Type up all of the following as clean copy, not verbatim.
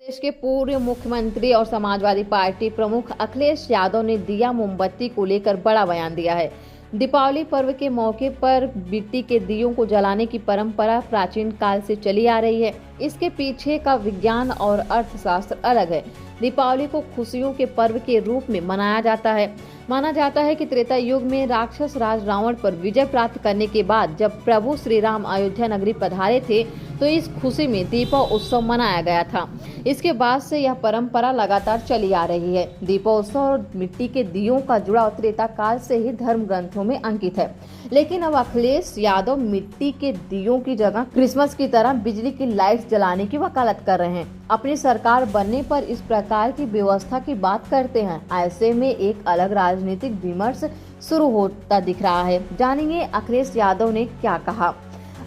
देश के पूर्व मुख्यमंत्री और समाजवादी पार्टी प्रमुख अखिलेश यादव ने दिया मोमबत्ती को लेकर बड़ा बयान दिया है। दीपावली पर्व के मौके पर मिट्टी के दियों को जलाने की परंपरा प्राचीन काल से चली आ रही है। इसके पीछे का विज्ञान और अर्थशास्त्र अलग है। दीपावली को खुशियों के पर्व के रूप में मनाया जाता है। माना जाता है कि त्रेता युग में राक्षस राज रावण पर विजय प्राप्त करने के बाद जब प्रभु श्री राम अयोध्या नगरी पधारे थे तो इस खुशी में दीपोत्सव मनाया गया था। इसके बाद से यह परंपरा लगातार चली आ रही है। दीपोत्सव और मिट्टी के दियों का जुड़ाव त्रेता काल से ही धर्म ग्रंथों में अंकित है, लेकिन अब अखिलेश यादव मिट्टी के दियों की जगह क्रिसमस की तरह बिजली की लाइट्स जलाने की वकालत कर रहे हैं। अपनी सरकार बनने पर इस प्रकार की व्यवस्था की बात करते हैं। ऐसे में एक अलग राजनीतिक विमर्श शुरू होता दिख रहा है। जानेंगे अखिलेश यादव ने क्या कहा।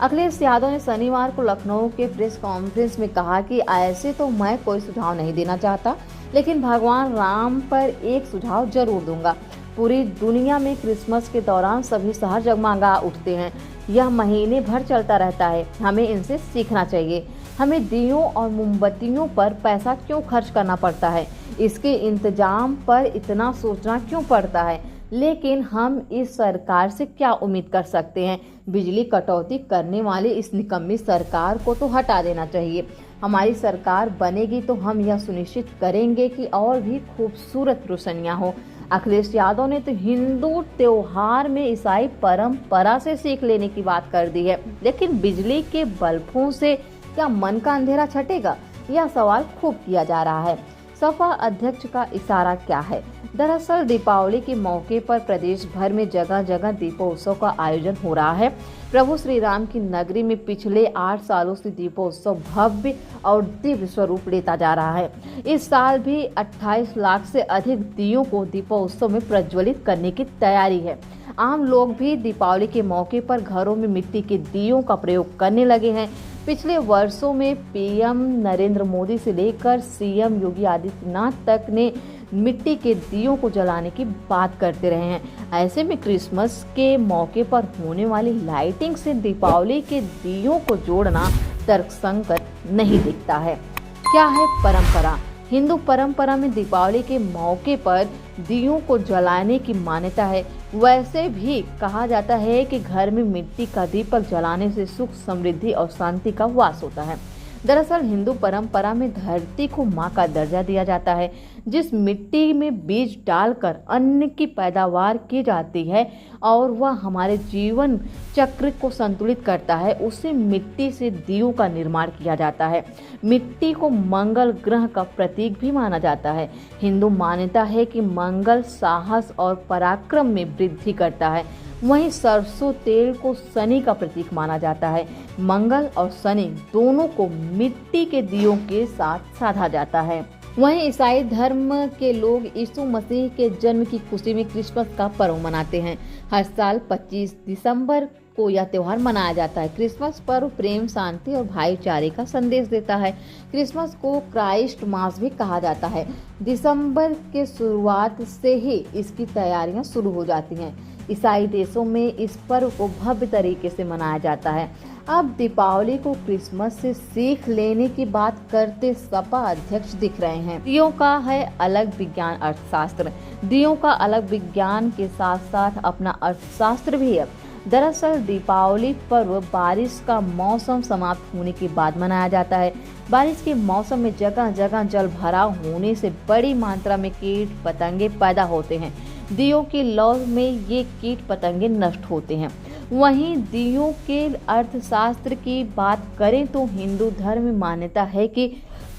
अखिलेश यादव ने शनिवार को लखनऊ के प्रेस कॉन्फ्रेंस में कहा कि ऐसे तो मैं कोई सुझाव नहीं देना चाहता, लेकिन भगवान राम पर एक सुझाव जरूर दूंगा। पूरी दुनिया में क्रिसमस के दौरान सभी शहर जगमगा उठते हैं। यह महीने भर चलता रहता है। हमें इनसे सीखना चाहिए। हमें दियों और मोमबत्तियों पर पैसा क्यों खर्च करना पड़ता है, इसके इंतजाम पर इतना सोचना क्यों पड़ता है। लेकिन हम इस सरकार से क्या उम्मीद कर सकते हैं। बिजली कटौती करने वाली इस निकम्मी सरकार को तो हटा देना चाहिए। हमारी सरकार बनेगी तो हम यह सुनिश्चित करेंगे कि और भी खूबसूरत रोशनियां हो। अखिलेश यादव ने तो हिंदू त्योहार में ईसाई परंपरा से सीख लेने की बात कर दी है, लेकिन बिजली के बल्बों से क्या मन का अंधेरा छटेगा, यह सवाल खूब किया जा रहा है। सपा अध्यक्ष का इशारा क्या है। दरअसल दीपावली के मौके पर प्रदेश भर में जगह जगह दीपोत्सव का आयोजन हो रहा है। प्रभु श्री राम की नगरी में पिछले 8 सालों से दीपोत्सव भव्य और दिव्य स्वरूप लेता जा रहा है। इस साल भी 28 लाख से अधिक दियों को दीपोत्सव में प्रज्वलित करने की तैयारी है। आम लोग भी दीपावली के मौके पर घरों में मिट्टी के दियों का प्रयोग करने लगे हैं। पिछले वर्षों में पीएम नरेंद्र मोदी से लेकर सीएम योगी आदित्यनाथ तक ने मिट्टी के दियों को जलाने की बात करते रहे हैं। ऐसे में क्रिसमस के मौके पर होने वाली लाइटिंग से दीपावली के दियों को जोड़ना तर्कसंगत नहीं दिखता है। क्या है परंपरा। हिंदू परंपरा में दीपावली के मौके पर दियों को जलाने की मान्यता है। वैसे भी कहा जाता है कि घर में मिट्टी का दीपक जलाने से सुख, समृद्धि और शांति का वास होता है। दरअसल हिंदू परंपरा में धरती को मां का दर्जा दिया जाता है। जिस मिट्टी में बीज डालकर अन्न की पैदावार की जाती है और वह हमारे जीवन चक्र को संतुलित करता है, उसी मिट्टी से दियों का निर्माण किया जाता है। मिट्टी को मंगल ग्रह का प्रतीक भी माना जाता है। हिंदू मान्यता है कि मंगल साहस और पराक्रम में वृद्धि करता है। वहीं सरसों तेल को शनि का प्रतीक माना जाता है। मंगल और शनि दोनों को मिट्टी के दियों के साथ साधा जाता है। वहीं ईसाई धर्म के लोग यीशु मसीह के जन्म की खुशी में क्रिसमस का पर्व मनाते हैं। हर साल 25 दिसंबर को यह त्योहार मनाया जाता है। क्रिसमस पर्व प्रेम, शांति और भाईचारे का संदेश देता है। क्रिसमस को क्राइस्ट मास भी कहा जाता है। दिसंबर के शुरुआत से ही इसकी तैयारियां शुरू हो जाती हैं। ईसाई देशों में इस पर्व को भव्य तरीके से मनाया जाता है। अब दीपावली को क्रिसमस से सीख लेने की बात करते सपा अध्यक्ष दिख रहे हैं। दियों का है अलग विज्ञान, अर्थशास्त्र। दियों का अलग विज्ञान के साथ साथ अपना अर्थशास्त्र भी है। दरअसल दीपावली पर्व बारिश का मौसम समाप्त होने के बाद मनाया जाता है। बारिश के मौसम में जगह जगह जल भराव होने से बड़ी मात्रा में कीट पतंगे पैदा होते हैं। दियों की लौ में ये कीट पतंगे नष्ट होते हैं। वहीं दियों के अर्थशास्त्र की बात करें तो हिंदू धर्म में मान्यता है कि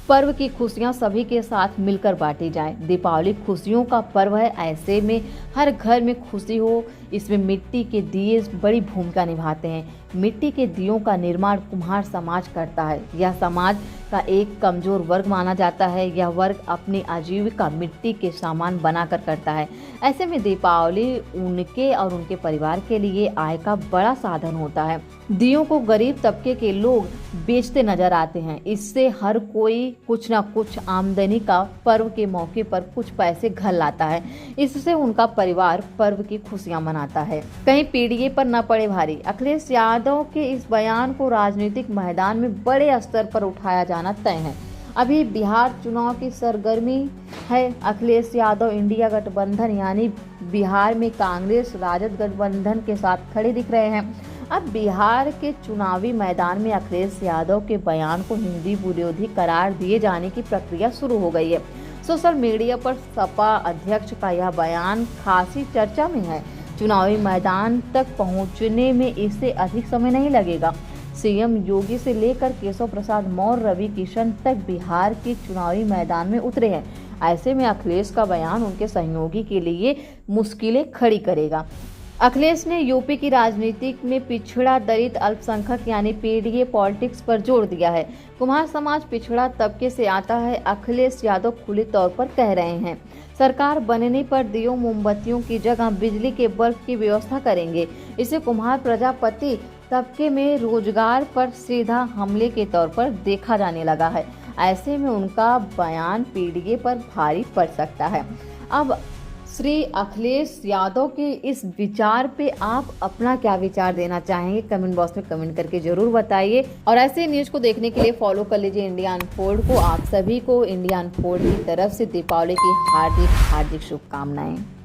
पर्व की खुशियां सभी के साथ मिलकर बांटी जाए। दीपावली खुशियों का पर्व है। ऐसे में हर घर में खुशी हो, इसमें मिट्टी के दिए बड़ी भूमिका निभाते हैं। मिट्टी के दियों का निर्माण कुम्हार समाज करता है। यह समाज का एक कमजोर वर्ग माना जाता है। यह वर्ग अपनी आजीविका मिट्टी के सामान बनाकर करता है। ऐसे में दीपावली उनके और उनके परिवार के लिए आय का बड़ा साधन होता है। दियों को गरीब तबके के लोग बेचते नजर आते हैं। इससे हर कोई कुछ न कुछ आमदनी का पर्व के मौके पर कुछ पैसे घर लाता है। इससे उनका परिवार पर्व की खुशियां मनाता है। कहीं पीढ़िए पर न पड़े भारी। अखिलेश यादव के इस बयान को राजनीतिक मैदान में बड़े स्तर पर उठाया जाना तय है। अभी बिहार चुनाव की सरगर्मी है। अखिलेश यादव इंडिया गठबंधन यानी बिहार में कांग्रेस राजद गठबंधन के साथ खड़े दिख रहे हैं। अब बिहार के चुनावी मैदान में अखिलेश यादव के बयान को हिंदी विरोधी करार दिए जाने की प्रक्रिया शुरू हो गई है। सोशल मीडिया पर सपा अध्यक्ष का यह बयान खासी चर्चा में है। चुनावी मैदान तक पहुंचने में इससे अधिक समय नहीं लगेगा। सीएम योगी से लेकर केशव प्रसाद मौर्य, रवि किशन तक बिहार के चुनावी मैदान में उतरे हैं। ऐसे में अखिलेश का बयान उनके सहयोगी के लिए मुश्किलें खड़ी करेगा। अखिलेश ने यूपी की राजनीति में पिछड़ा दलित अल्पसंख्यक यानी पीडीए पॉलिटिक्स पर जोर दिया है। कुम्हार समाज पिछड़ा तबके से आता है। अखिलेश यादव खुले तौर पर कह रहे हैं सरकार बनने पर दियों मोमबत्तियों की जगह बिजली के बल्ब की व्यवस्था करेंगे। इसे कुम्हार प्रजापति तबके में रोजगार पर सीधा हमले के तौर पर देखा जाने लगा है। ऐसे में उनका बयान पीडीए पर भारी पड़ सकता है। अब श्री अखिलेश यादव के इस विचार पे आप अपना क्या विचार देना चाहेंगे, कमेंट बॉक्स में कमेंट करके जरूर बताइए। और ऐसे न्यूज को देखने के लिए फॉलो कर लीजिए इंडिया अनफोल्ड को। आप सभी को इंडिया अनफोल्ड की तरफ से दीपावली की हार्दिक शुभकामनाएं।